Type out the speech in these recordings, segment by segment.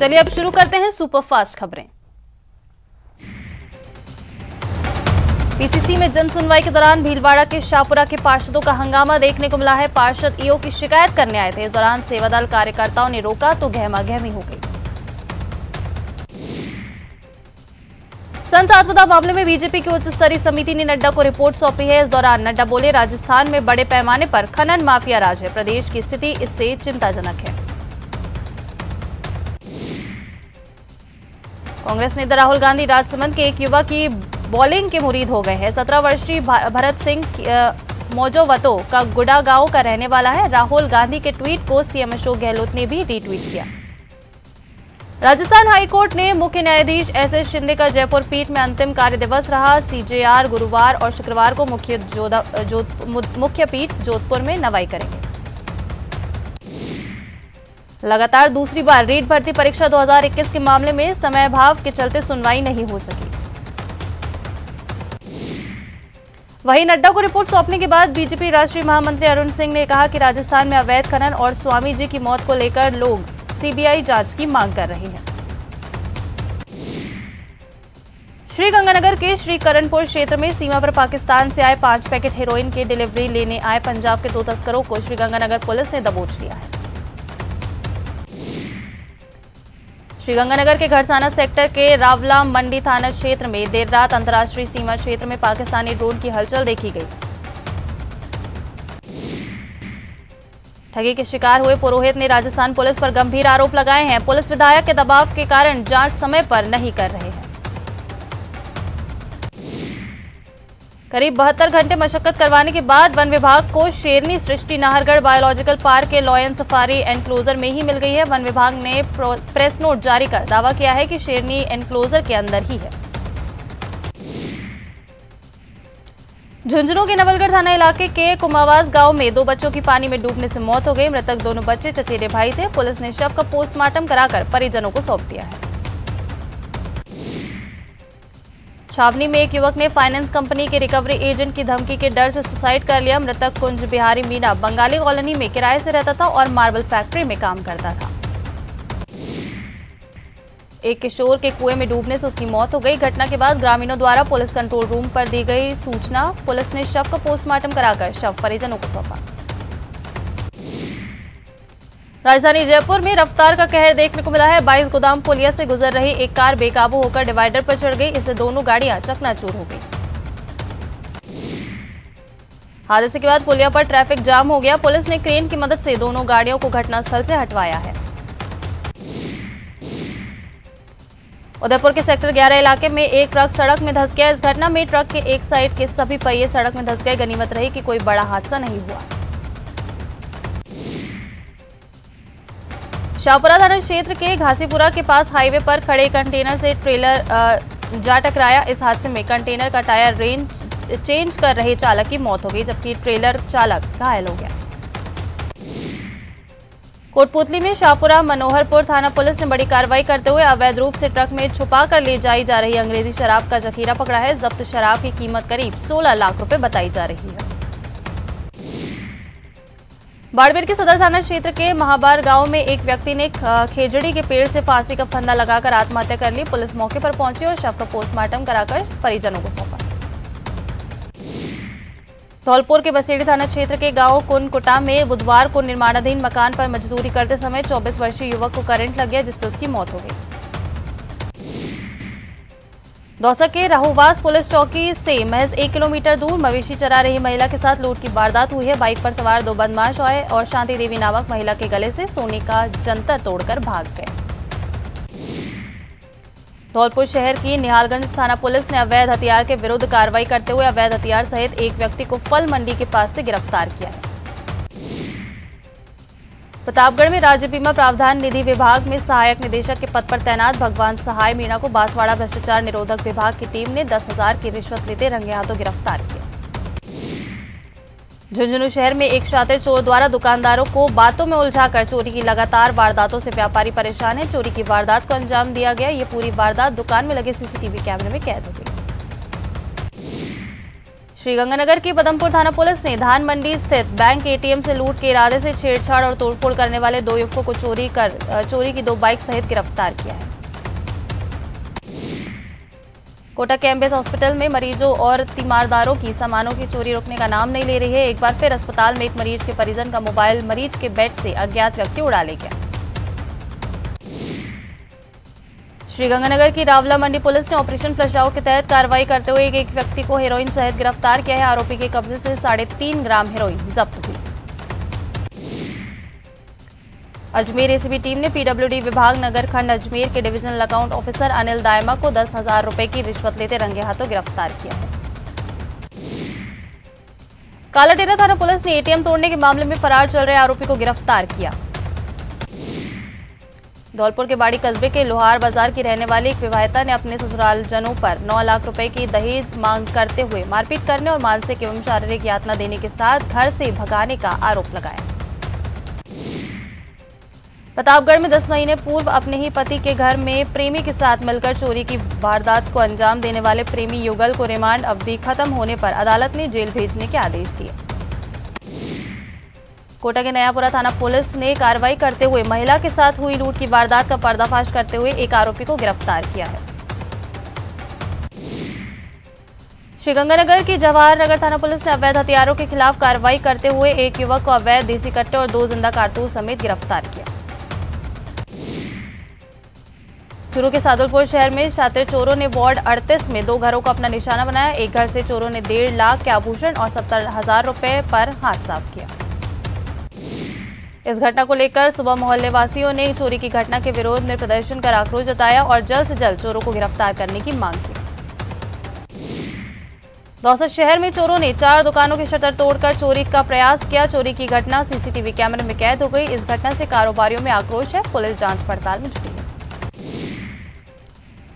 चलिए अब शुरू करते हैं सुपरफास्ट खबरें। पीसीसी में जन सुनवाई के दौरान भीलवाड़ा के शाहपुरा के पार्षदों का हंगामा देखने को मिला है। पार्षद ईओ की शिकायत करने आए थे। इस दौरान सेवादल कार्यकर्ताओं ने रोका तो गहमागहमी हो गई। संत आत्मदा मामले में बीजेपी की उच्च स्तरीय समिति ने नड्डा को रिपोर्ट सौंपी है। इस दौरान नड्डा बोले, राजस्थान में बड़े पैमाने पर खनन माफिया राज है। प्रदेश की स्थिति इससे चिंताजनक है। कांग्रेस नेता राहुल गांधी राजसमंद के एक युवक की बॉलिंग के मुरीद हो गए हैं। 17 वर्षीय भरत सिंह मोजोवतो का गुडा गांव का रहने वाला है। राहुल गांधी के ट्वीट को सीएम अशोक गहलोत ने भी रीट्वीट किया। राजस्थान हाईकोर्ट ने मुख्य न्यायाधीश एसएस शिंदे का जयपुर पीठ में अंतिम कार्य दिवस रहा। सीजेआर गुरुवार और शुक्रवार को मुख्य पीठ जोधपुर में नवाई करेंगे। लगातार दूसरी बार रीट भर्ती परीक्षा 2021 के मामले में समयाभाव के चलते सुनवाई नहीं हो सकी। वहीं नड्डा को रिपोर्ट सौंपने के बाद बीजेपी राष्ट्रीय महामंत्री अरुण सिंह ने कहा कि राजस्थान में अवैध खनन और स्वामी जी की मौत को लेकर लोग सीबीआई जांच की मांग कर रहे हैं। श्रीगंगानगर के श्रीकरणपुर क्षेत्र में सीमा पर पाकिस्तान से आए 5 पैकेट हेरोइन की डिलीवरी लेने आए पंजाब के 2 तस्करों को श्रीगंगानगर पुलिस ने दबोच लिया है। श्रीगंगानगर के घरसाना सेक्टर के रावला मंडी थाना क्षेत्र में देर रात अंतर्राष्ट्रीय सीमा क्षेत्र में पाकिस्तानी ड्रोन की हलचल देखी गई। ठगी के शिकार हुए पुरोहित ने राजस्थान पुलिस पर गंभीर आरोप लगाए हैं। पुलिस विधायक के दबाव के कारण जांच समय पर नहीं कर रहे हैं। करीब 72 घंटे मशक्कत करवाने के बाद वन विभाग को शेरनी सृष्टि नाहरगढ़ बायोलॉजिकल पार्क के लॉयन सफारी एनक्लोजर में ही मिल गई है। वन विभाग ने प्रेस नोट जारी कर दावा किया है कि शेरनी एनक्लोजर के अंदर ही है। झुंझुनू के नवलगढ़ थाना इलाके के कुमावास गांव में 2 बच्चों की पानी में डूबने से मौत हो गई। मृतक दोनों बच्चे चचेरे भाई थे। पुलिस ने शव का पोस्टमार्टम कराकर परिजनों को सौंप दिया है। छावनी में एक युवक ने फाइनेंस कंपनी के रिकवरी एजेंट की धमकी के डर से सुसाइड कर लिया। मृतक कुंज बिहारी मीणा बंगाली कॉलोनी में किराए से रहता था और मार्बल फैक्ट्री में काम करता था। एक किशोर के कुएं में डूबने से उसकी मौत हो गई। घटना के बाद ग्रामीणों द्वारा पुलिस कंट्रोल रूम पर दी गई सूचना। पुलिस ने शव का पोस्टमार्टम कराकर शव परिजनों को सौंपा। राजधानी जयपुर में रफ्तार का कहर देखने को मिला है। 22 गोदाम पुलिया से गुजर रही एक कार बेकाबू होकर डिवाइडर पर चढ़ गई। इससे दोनों गाड़ियां चकनाचूर हो गई। हादसे के बाद पुलिया पर ट्रैफिक जाम हो गया। पुलिस ने क्रेन की मदद से दोनों गाड़ियों को घटनास्थल से हटवाया है। उदयपुर के सेक्टर 11 इलाके में एक ट्रक सड़क में धंस गया। इस घटना में ट्रक के एक साइड के सभी पहिए सड़क में धंस गए। गनीमत रही कि कोई बड़ा हादसा नहीं हुआ। शाहपुरा थाना क्षेत्र के घासीपुरा के पास हाईवे पर खड़े कंटेनर से ट्रेलर जा टकराया। इस हादसे में कंटेनर का टायर चेंज कर रहे चालक की मौत हो गई, जबकि ट्रेलर चालक घायल हो गया। कोटपुतली में शाहपुरा मनोहरपुर थाना पुलिस ने बड़ी कार्रवाई करते हुए अवैध रूप से ट्रक में छुपा कर ले जाई जा रही अंग्रेजी शराब का जखीरा पकड़ा है। जब्त शराब की कीमत करीब 16 लाख रुपए बताई जा रही है। बाड़मेर के सदर थाना क्षेत्र के महाबार गांव में एक व्यक्ति ने खेजड़ी के पेड़ से फांसी का फंदा लगाकर आत्महत्या कर ली। पुलिस मौके पर पहुंची और शव का पोस्टमार्टम कराकर परिजनों को सौंपा। धौलपुर के बसेड़ी थाना क्षेत्र के गांव कुनकुटा में बुधवार को निर्माणाधीन मकान पर मजदूरी करते समय 24 वर्षीय युवक को करंट लग गया, जिससे उसकी मौत हो गई। दौसा के राहुवास पुलिस चौकी से महज 1 किलोमीटर दूर मवेशी चरा रही महिला के साथ लूट की वारदात हुई है। बाइक पर सवार 2 बदमाश आए और शांति देवी नामक महिला के गले से सोने का जंतर तोड़कर भाग गए। धौलपुर शहर की निहालगंज थाना पुलिस ने अवैध हथियार के विरुद्ध कार्रवाई करते हुए अवैध हथियार सहित एक व्यक्ति को फल मंडी के पास से गिरफ्तार किया है। प्रतापगढ़ में राज्य बीमा प्रावधान निधि विभाग में सहायक निदेशक के पद पर तैनात भगवान सहाय मीणा को बांसवाड़ा भ्रष्टाचार निरोधक विभाग की टीम ने 10,000 की रिश्वत लेते रंगे हाथों गिरफ्तार किया। झुंझुनू शहर में एक शातिर चोर द्वारा दुकानदारों को बातों में उलझाकर चोरी की लगातार वारदातों से व्यापारी परेशान है। चोरी की वारदात को अंजाम दिया गया। ये पूरी वारदात दुकान में लगे सीसीटीवी कैमरे में कैद हो गई। श्रीगंगानगर की पदमपुर थाना पुलिस ने धान मंडी स्थित बैंक एटीएम से लूट के इरादे से छेड़छाड़ और तोड़फोड़ करने वाले 2 युवकों को चोरी की 2 बाइक सहित गिरफ्तार किया है। कोटा के एमबीएस हॉस्पिटल में मरीजों और तीमारदारों की सामानों की चोरी रुकने का नाम नहीं ले रही है। एक बार फिर अस्पताल में एक मरीज के परिजन का मोबाइल मरीज के बेड से अज्ञात व्यक्ति उड़ा ले गया। श्रीगंगानगर की रावला मंडी पुलिस ने ऑपरेशन फ्लश आउट के तहत कार्रवाई करते हुए एक व्यक्ति को हेरोइन सहित गिरफ्तार किया है। आरोपी के कब्जे से 3.5 ग्राम हेरोइन जब्त हुई। अजमेर एसीबी टीम ने पीडब्ल्यूडी विभाग नगर खंड अजमेर के divisional account officer Anil Dayma को 10,000 रुपए की रिश्वत लेते रंगे हाथों गिरफ्तार किया है। कालाटेरा थाना पुलिस ने एटीएम तोड़ने के मामले में फरार चल रहे आरोपी को गिरफ्तार किया। धौलपुर के बाड़ी कस्बे के लोहार बाजार की रहने वाली एक विवाहिता ने अपने ससुरालजनों पर 9 लाख रुपए की दहेज मांग करते हुए मारपीट करने और मानसिक एवं शारीरिक यातना देने के साथ घर से भगाने का आरोप लगाया। प्रतापगढ़ में 10 महीने पूर्व अपने ही पति के घर में प्रेमी के साथ मिलकर चोरी की वारदात को अंजाम देने वाले प्रेमी युगल को रिमांड अवधि खत्म होने पर अदालत ने जेल भेजने के आदेश दिए। कोटा के नयापुरा थाना पुलिस ने कार्रवाई करते हुए महिला के साथ हुई लूट की वारदात का पर्दाफाश करते हुए एक आरोपी को गिरफ्तार किया है। श्रीगंगानगर की जवाहर नगर थाना पुलिस ने अवैध हथियारों के खिलाफ कार्रवाई करते हुए एक युवक को अवैध देसी कट्टे और 2 जिंदा कारतूस समेत गिरफ्तार किया। चूरू के सादुलपुर शहर में शातिर चोरों ने वार्ड 38 में 2 घरों को अपना निशाना बनाया। एक घर से चोरों ने 1.5 लाख के आभूषण और 70,000 रुपए पर हाथ साफ किया। इस घटना को लेकर सुबह मोहल्ले वासियों ने चोरी की घटना के विरोध में प्रदर्शन कर आक्रोश जताया और जल्द से जल्द चोरों को गिरफ्तार करने की मांग की। दौसा शहर में चोरों ने 4 दुकानों के शटर तोड़कर चोरी का प्रयास किया। चोरी की घटना सीसीटीवी कैमरे में कैद हो गई। इस घटना से कारोबारियों में आक्रोश है। पुलिस जांच पड़ताल में जुटी है।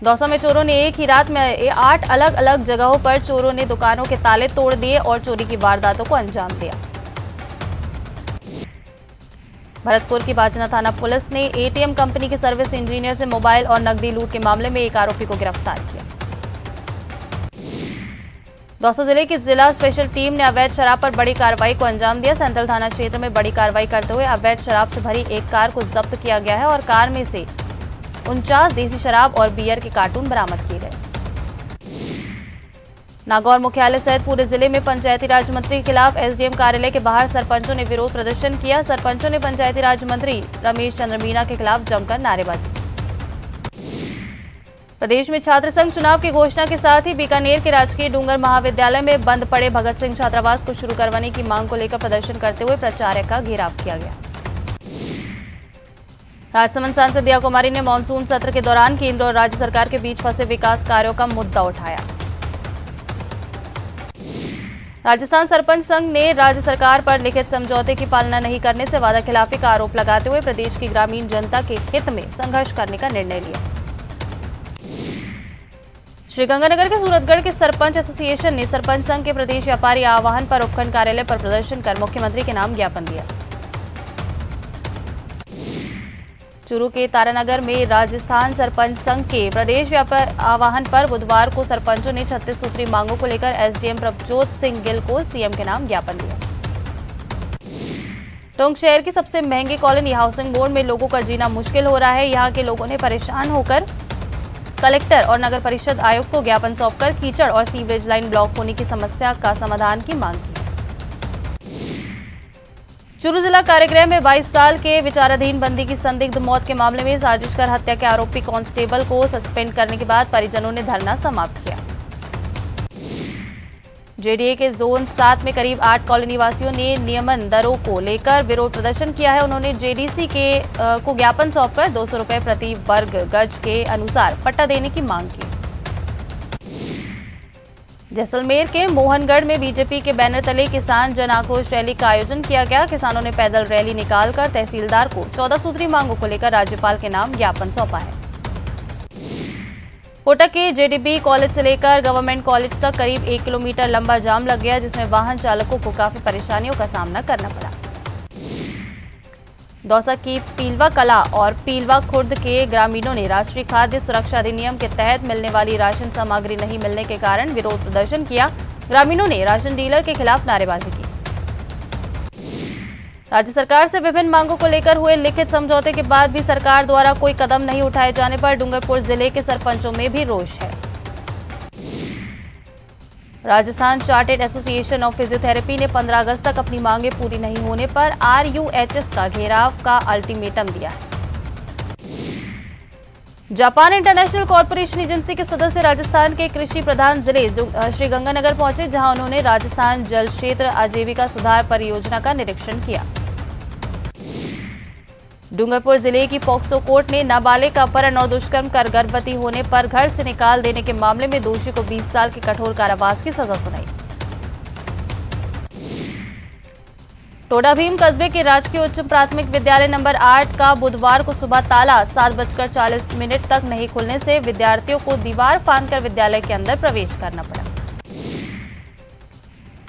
दौसा में चोरों ने एक ही रात में 8 अलग अलग जगहों पर चोरों ने दुकानों के ताले तोड़ दिए और चोरी की वारदातों को अंजाम दिया। भरतपुर की बाजना थाना पुलिस ने एटीएम कंपनी के सर्विस इंजीनियर से मोबाइल और नकदी लूट के मामले में एक आरोपी को गिरफ्तार किया। दौसा जिले की जिला स्पेशल टीम ने अवैध शराब पर बड़ी कार्रवाई को अंजाम दिया। सेंट्रल थाना क्षेत्र में बड़ी कार्रवाई करते हुए अवैध शराब से भरी एक कार को जब्त किया गया है और कार में से 49 देसी शराब और बियर के कार्टून बरामद किए गए। नागौर मुख्यालय सहित पूरे जिले में पंचायती राज मंत्री के खिलाफ एसडीएम कार्यालय के बाहर सरपंचों ने विरोध प्रदर्शन किया। सरपंचों ने पंचायती राज मंत्री रमेश चंद्र मीणा के खिलाफ जमकर नारेबाजी की। प्रदेश में छात्र संघ चुनाव की घोषणा के साथ ही बीकानेर के राजकीय डूंगर महाविद्यालय में बंद पड़े भगत सिंह छात्रावास को शुरू करवाने की मांग को लेकर प्रदर्शन करते हुए प्राचार्य का घेराव किया गया। राजसमंद सांसद दिया कुमारी ने मानसून सत्र के दौरान केंद्र और राज्य सरकार के बीच फंसे विकास कार्यों का मुद्दा उठाया। राजस्थान सरपंच संघ ने राज्य सरकार पर लिखित समझौते की पालना नहीं करने से वादाखिलाफी का आरोप लगाते हुए प्रदेश की ग्रामीण जनता के हित में संघर्ष करने का निर्णय लिया। श्रीगंगानगर के सूरतगढ़ के सरपंच एसोसिएशन ने सरपंच संघ के प्रदेश व्यापारी आह्वान पर उपखंड कार्यालय पर प्रदर्शन कर मुख्यमंत्री के नाम ज्ञापन दिया। चूरू के तारानगर में राजस्थान सरपंच संघ के प्रदेश व्यापार आह्वान पर बुधवार को सरपंचों ने 36 सूत्री मांगों को लेकर एसडीएम प्रभजोत सिंह गिल को सीएम के नाम ज्ञापन दिया। टोंक शहर की सबसे महंगी कॉलोनी हाउसिंग बोर्ड में लोगों का जीना मुश्किल हो रहा है। यहां के लोगों ने परेशान होकर कलेक्टर और नगर परिषद आयुक्त को ज्ञापन सौंपकर कीचड़ और सीवरेज लाइन ब्लॉक होने की समस्या का समाधान की मांग की। चूरू जिला कारागृह में 22 साल के विचाराधीन बंदी की संदिग्ध मौत के मामले में साजिश कर हत्या के आरोपी कांस्टेबल को सस्पेंड करने के बाद परिजनों ने धरना समाप्त किया। जेडीए के जोन 7 में करीब 8 कॉलोनी वासियों ने नियमन दरों को लेकर विरोध प्रदर्शन किया है। उन्होंने जेडीसी को ज्ञापन सौंपकर 200 रुपए प्रति वर्ग गज के अनुसार पट्टा देने की मांग की। जैसलमेर के मोहनगढ़ में बीजेपी के बैनर तले किसान जन आक्रोश रैली का आयोजन किया गया। किसानों ने पैदल रैली निकालकर तहसीलदार को 14 सूत्री मांगों को लेकर राज्यपाल के नाम ज्ञापन सौंपा है। कोटा के जेडीबी कॉलेज से लेकर गवर्नमेंट कॉलेज तक करीब 1 किलोमीटर लंबा जाम लग गया, जिसमें वाहन चालकों को काफी परेशानियों का सामना करना पड़ा। दौसा की पीलवा कला और पीलवा खुर्द के ग्रामीणों ने राष्ट्रीय खाद्य सुरक्षा अधिनियम के तहत मिलने वाली राशन सामग्री नहीं मिलने के कारण विरोध प्रदर्शन किया। ग्रामीणों ने राशन डीलर के खिलाफ नारेबाजी की। राज्य सरकार से विभिन्न मांगों को लेकर हुए लिखित समझौते के बाद भी सरकार द्वारा कोई कदम नहीं उठाए जाने पर डूंगरपुर जिले के सरपंचों में भी रोष है। Rajasthan chartered association of physiotherapy ने 15 अगस्त तक अपनी मांगें पूरी नहीं होने पर RUHS का घेराव का अल्टीमेटम दिया है। जापान इंटरनेशनल कॉरपोरेशन एजेंसी के सदस्य राजस्थान के कृषि प्रधान जिले श्रीगंगानगर पहुंचे, जहां उन्होंने राजस्थान जल क्षेत्र आजीविका सुधार परियोजना का निरीक्षण किया। डूंगरपुर जिले की पॉक्सो कोर्ट ने नाबालिग का अपहरण और दुष्कर्म कर गर्भवती होने पर घर से निकाल देने के मामले में दोषी को 20 साल के कठोर कारावास की सजा सुनाई। टोडा भीम कस्बे के राजकीय उच्च प्राथमिक विद्यालय नंबर 8 का बुधवार को सुबह ताला 7:40 तक नहीं खुलने से विद्यार्थियों को दीवार फांदकर विद्यालय के अंदर प्रवेश करना पड़ा।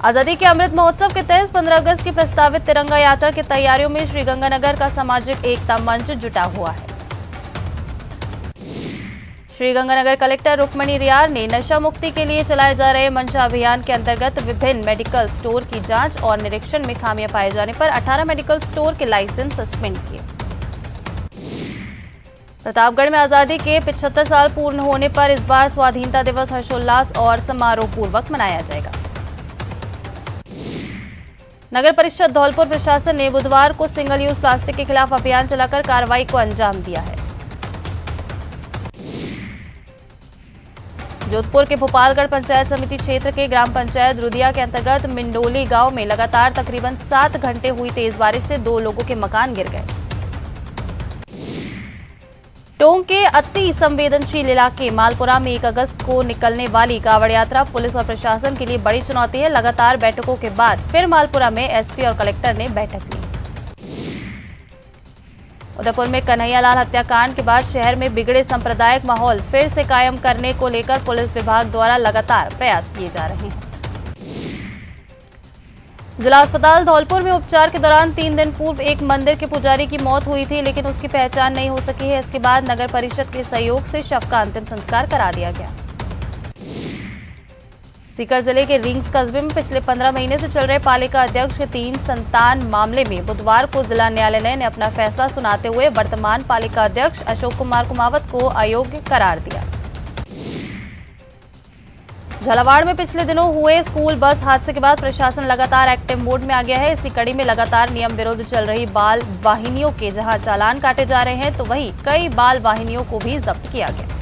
आजादी के अमृत महोत्सव के तहत 15 अगस्त की प्रस्तावित तिरंगा यात्रा की तैयारियों में श्रीगंगानगर का सामाजिक एकता मंच जुटा हुआ है। श्रीगंगानगर कलेक्टर रुक्मणी रियार ने नशा मुक्ति के लिए चलाए जा रहे मंशा अभियान के अंतर्गत विभिन्न मेडिकल स्टोर की जांच और निरीक्षण में खामियां पाए जाने पर 18 मेडिकल स्टोर के लाइसेंस सस्पेंड किए। प्रतापगढ़ में आजादी के 75 साल पूर्ण होने पर इस बार स्वाधीनता दिवस हर्षोल्लास और समारोह पूर्वक मनाया जाएगा। नगर परिषद धौलपुर प्रशासन ने बुधवार को सिंगल यूज प्लास्टिक के खिलाफ अभियान चलाकर कार्रवाई को अंजाम दिया है। जोधपुर के भोपालगढ़ पंचायत समिति क्षेत्र के ग्राम पंचायत रुदिया के अंतर्गत मिंडोली गांव में लगातार तकरीबन 7 घंटे हुई तेज बारिश से 2 लोगों के मकान गिर गए। टोंक के अति संवेदनशील इलाके मालपुरा में 1 अगस्त को निकलने वाली कांवड़ यात्रा पुलिस और प्रशासन के लिए बड़ी चुनौती है। लगातार बैठकों के बाद फिर मालपुरा में एसपी और कलेक्टर ने बैठक ली। उदयपुर में कन्हैयालाल हत्याकांड के बाद शहर में बिगड़े सांप्रदायिक माहौल फिर से कायम करने को लेकर पुलिस विभाग द्वारा लगातार प्रयास किए जा रहे हैं। जिला अस्पताल धौलपुर में उपचार के दौरान 3 दिन पूर्व एक मंदिर के पुजारी की मौत हुई थी, लेकिन उसकी पहचान नहीं हो सकी है। इसके बाद नगर परिषद के सहयोग से शव का अंतिम संस्कार करा दिया गया। सीकर जिले के रिंग्स कस्बे में पिछले 15 महीने से चल रहे पालिका अध्यक्ष के 3 संतान मामले में बुधवार को जिला न्यायालय ने अपना फैसला सुनाते हुए वर्तमान पालिका अध्यक्ष अशोक कुमार कुमावत को अयोग्य करार दिया। झालावाड़ में पिछले दिनों हुए स्कूल बस हादसे के बाद प्रशासन लगातार एक्टिव मोड में आ गया है। इसी कड़ी में लगातार नियम विरुद्ध चल रही बाल वाहिनियों के जहां चालान काटे जा रहे हैं, तो वहीं कई बाल वाहिनियों को भी जब्त किया गया।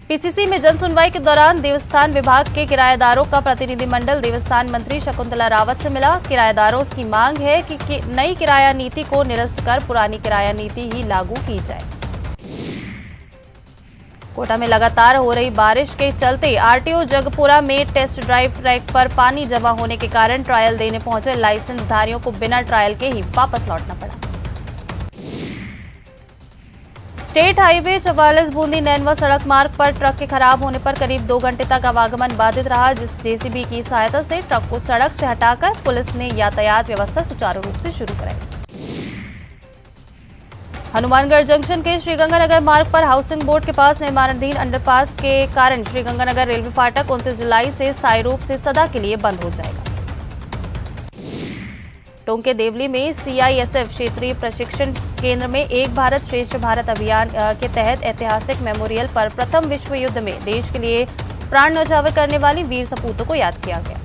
पीसीसी में जन सुनवाई के दौरान देवस्थान विभाग के किराएदारों का प्रतिनिधिमंडल देवस्थान मंत्री शकुंतला रावत से मिला। किराएदारों की मांग है कि नई किराया नीति को निरस्त कर पुरानी किराया नीति ही लागू की जाए। कोटा में लगातार हो रही बारिश के चलते आरटीओ जगपुरा में टेस्ट ड्राइव ट्रैक पर पानी जमा होने के कारण ट्रायल देने पहुंचे लाइसेंसधारियों को बिना ट्रायल के ही वापस लौटना पड़ा। स्टेट हाईवे 44 बूंदी नैनवा सड़क मार्ग पर ट्रक के खराब होने पर करीब 2 घंटे तक आवागमन बाधित रहा, जिस जेसीबी की सहायता से ट्रक को सड़क से हटाकर पुलिस ने यातायात व्यवस्था सुचारू रूप से शुरू कराई। हनुमानगढ़ जंक्शन के श्रीगंगानगर मार्ग पर हाउसिंग बोर्ड के पास निर्माणाधीन अंडरपास के कारण श्रीगंगानगर रेलवे फाटक 29 जुलाई से स्थायी रूप से सदा के लिए बंद हो जाएगा। टोंक के देवली में CISF क्षेत्रीय प्रशिक्षण केंद्र में एक भारत श्रेष्ठ भारत अभियान के तहत ऐतिहासिक मेमोरियल पर प्रथम विश्व युद्ध में देश के लिए प्राण न्यौछावर करने वाली वीर सपूतों को याद किया गया।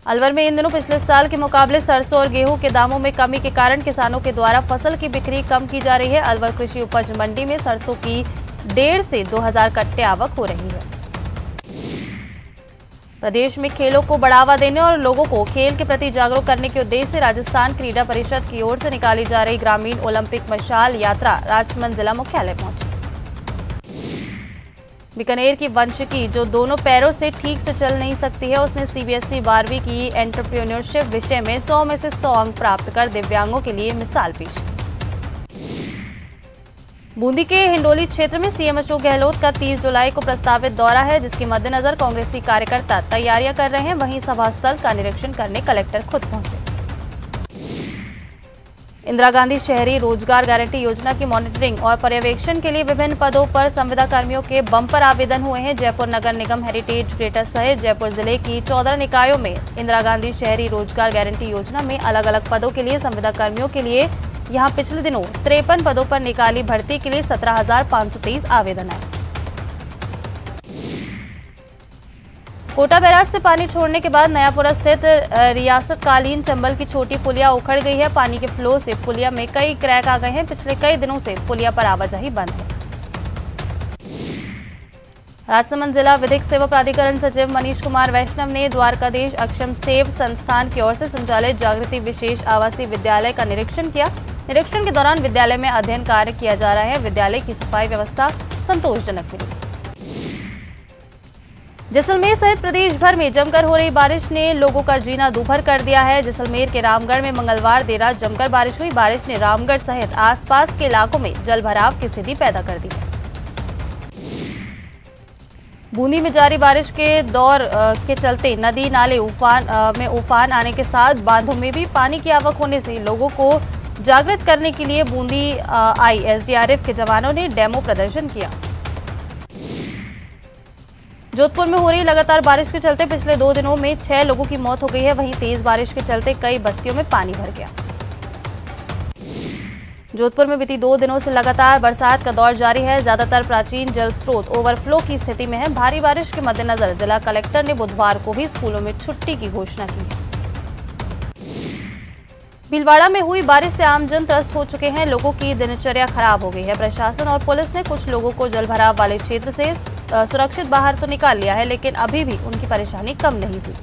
अलवर में इन दिनों पिछले साल के मुकाबले सरसों और गेहूं के दामों में कमी के कारण किसानों के द्वारा फसल की बिक्री कम की जा रही है। अलवर कृषि उपज मंडी में सरसों की 1,500 से 2,000 कट्टे आवक हो रही है। प्रदेश में खेलों को बढ़ावा देने और लोगों को खेल के प्रति जागरूक करने के उद्देश्य से राजस्थान क्रीडा परिषद की ओर से निकाली जा रही ग्रामीण ओलंपिक मशाल यात्रा राजसमंद जिला मुख्यालय पहुंची। बीकानेर की वंशिकी जो दोनों पैरों से ठीक से चल नहीं सकती है, उसने CBSE 12वीं की एंटरप्रेन्योरशिप विषय में 100 में से 100 अंक प्राप्त कर दिव्यांगों के लिए मिसाल पेश की। बूंदी के हिंडोली क्षेत्र में CM अशोक गहलोत का 30 जुलाई को प्रस्तावित दौरा है, जिसके मद्देनजर कांग्रेसी कार्यकर्ता तैयारियां कर रहे हैं। वहीं सभा स्थल का निरीक्षण करने कलेक्टर खुद पहुंचे। इंदिरा गांधी शहरी रोजगार गारंटी योजना की मॉनिटरिंग और पर्यवेक्षण के लिए विभिन्न पदों पर संविदा कर्मियों के बम्पर आवेदन हुए हैं। जयपुर नगर निगम, हेरिटेज ग्रेटर सहित जयपुर जिले की 14 निकायों में इंदिरा गांधी शहरी रोजगार गारंटी योजना में अलग अलग पदों के लिए संविदा कर्मियों के लिए यहां पिछले दिनों 53 पदों पर निकाली भर्ती के लिए 17,523 आवेदन आए। कोटा बैराज से पानी छोड़ने के बाद नयापुरा स्थित रियासतकालीन चंबल की छोटी पुलिया उखड़ गई है। पानी के फ्लो से पुलिया में कई क्रैक आ गए हैं। पिछले कई दिनों से पुलिया पर आवाजाही बंद है। राजसमंद जिला विधिक सेवा प्राधिकरण सचिव मनीष कुमार वैष्णव ने द्वारकाधीश अक्षम सेव संस्थान की ओर से संचालित जागृति विशेष आवासीय विद्यालय का निरीक्षण किया। निरीक्षण के दौरान विद्यालय में अध्ययन कार्य किया जा रहा है। विद्यालय की सफाई व्यवस्था संतोषजनक मिली। जैसलमेर सहित प्रदेश भर में जमकर हो रही बारिश ने लोगों का जीना दूभर कर दिया है। जैसलमेर के रामगढ़ में मंगलवार देर रात जमकर बारिश हुई। बारिश ने रामगढ़ सहित आसपास के इलाकों में जलभराव की स्थिति पैदा कर दी है। बूंदी में जारी बारिश के दौर के चलते नदी नाले में उफान आने के साथ बांधों में भी पानी की आवक होने से लोगों को जागृत करने के लिए बूंदी आई एसडीआरएफ के जवानों ने डेमो प्रदर्शन किया। जोधपुर में हो रही लगातार बारिश के चलते पिछले 2 दिनों में 6 लोगों की मौत हो गई है। वहीं तेज बारिश के चलते कई बस्तियों में पानी भर गया। जोधपुर में बीती 2 दिनों से लगातार बरसात का दौर जारी है। ज्यादातर प्राचीन जल स्रोत ओवरफ्लो की स्थिति में है। भारी बारिश के मद्देनजर जिला कलेक्टर ने बुधवार को भी स्कूलों में छुट्टी की घोषणा की है। भीलवाड़ा में हुई बारिश से आमजन त्रस्त हो चुके हैं। लोगों की दिनचर्या खराब हो गई है। प्रशासन और पुलिस ने कुछ लोगों को जलभराव वाले क्षेत्र से सुरक्षित बाहर तो निकाल लिया है, लेकिन अभी भी उनकी परेशानी कम नहीं हुई।